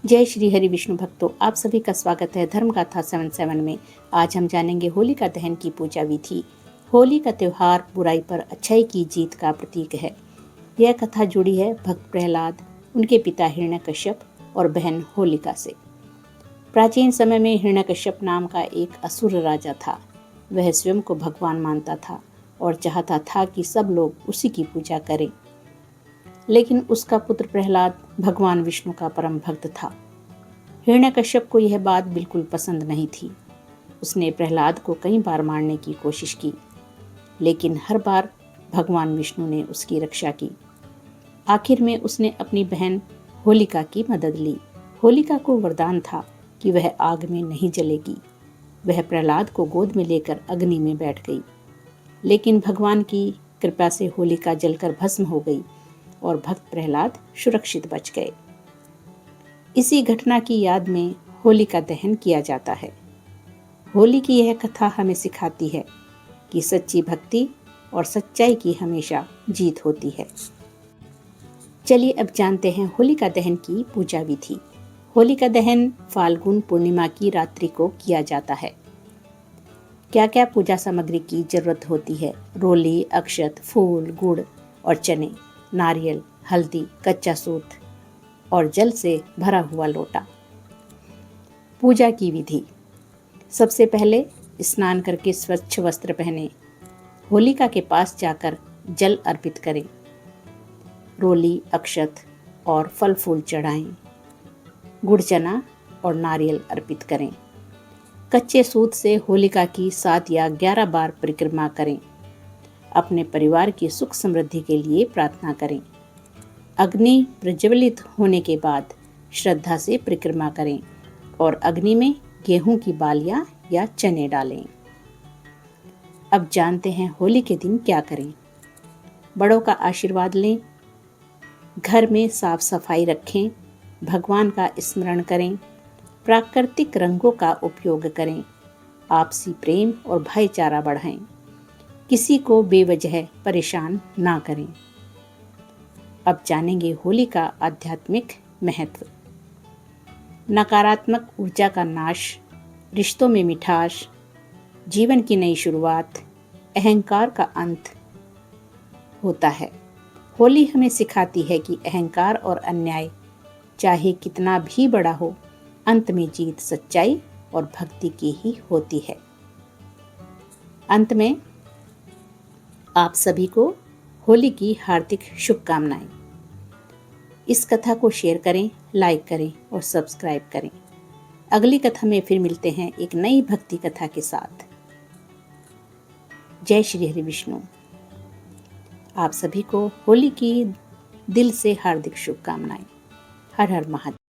जय श्री हरि विष्णु भक्तों, आप सभी का स्वागत है धर्म गाथा 77 में। आज हम जानेंगे होलिका दहन की पूजा विधि। होली का त्योहार बुराई पर अच्छाई की जीत का प्रतीक है। यह कथा जुड़ी है भक्त प्रहलाद, उनके पिता हिरण्यकश्यप और बहन होलिका से। प्राचीन समय में हिरण्यकश्यप नाम का एक असुर राजा था। वह स्वयं को भगवान मानता था और चाहता था कि सब लोग उसी की पूजा करें। लेकिन उसका पुत्र प्रहलाद भगवान विष्णु का परम भक्त था। हिरण्यकश्यप को यह बात बिल्कुल पसंद नहीं थी। उसने प्रहलाद को कई बार मारने की कोशिश की, लेकिन हर बार भगवान विष्णु ने उसकी रक्षा की। आखिर में उसने अपनी बहन होलिका की मदद ली। होलिका को वरदान था कि वह आग में नहीं जलेगी। वह प्रहलाद को गोद में लेकर अग्नि में बैठ गई, लेकिन भगवान की कृपा से होलिका जलकर भस्म हो गई और भक्त प्रहलाद सुरक्षित बच गए। इसी घटना की याद में होलिका दहन किया जाता है। होली की यह कथा हमें सिखाती है कि सच्ची भक्ति और सच्चाई की हमेशा जीत होती है। चलिए अब जानते हैं होलिका दहन की पूजा विधि। होलिका दहन फाल्गुन पूर्णिमा की रात्रि को किया जाता है। क्या क्या पूजा सामग्री की जरूरत होती है? रोली, अक्षत, फूल, गुड़ और चने, नारियल, हल्दी, कच्चा सूत और जल से भरा हुआ लोटा। पूजा की विधि। सबसे पहले स्नान करके स्वच्छ वस्त्र पहने। होलिका के पास जाकर जल अर्पित करें। रोली, अक्षत और फल फूल चढ़ाएं। गुड़, चना और नारियल अर्पित करें। कच्चे सूत से होलिका की 7 या 11 बार परिक्रमा करें। अपने परिवार की सुख समृद्धि के लिए प्रार्थना करें। अग्नि प्रज्वलित होने के बाद श्रद्धा से परिक्रमा करें और अग्नि में गेहूं की बालियां या चने डालें। अब जानते हैं होली के दिन क्या करें। बड़ों का आशीर्वाद लें। घर में साफ सफाई रखें। भगवान का स्मरण करें। प्राकृतिक रंगों का उपयोग करें। आपसी प्रेम और भाईचारा बढ़ाएं। किसी को बेवजह परेशान ना करें। अब जानेंगे होली का आध्यात्मिक महत्व। नकारात्मक ऊर्जा का नाश, रिश्तों में मिठास, जीवन की नई शुरुआत, अहंकार का अंत होता है। होली हमें सिखाती है कि अहंकार और अन्याय चाहे कितना भी बड़ा हो, अंत में जीत सच्चाई और भक्ति की ही होती है। अंत में आप सभी को होली की हार्दिक शुभकामनाएं। इस कथा को शेयर करें, लाइक करें और सब्सक्राइब करें। अगली कथा में फिर मिलते हैं एक नई भक्ति कथा के साथ। जय श्री हरि विष्णु। आप सभी को होली की दिल से हार्दिक शुभकामनाएं। हर हर महादेव।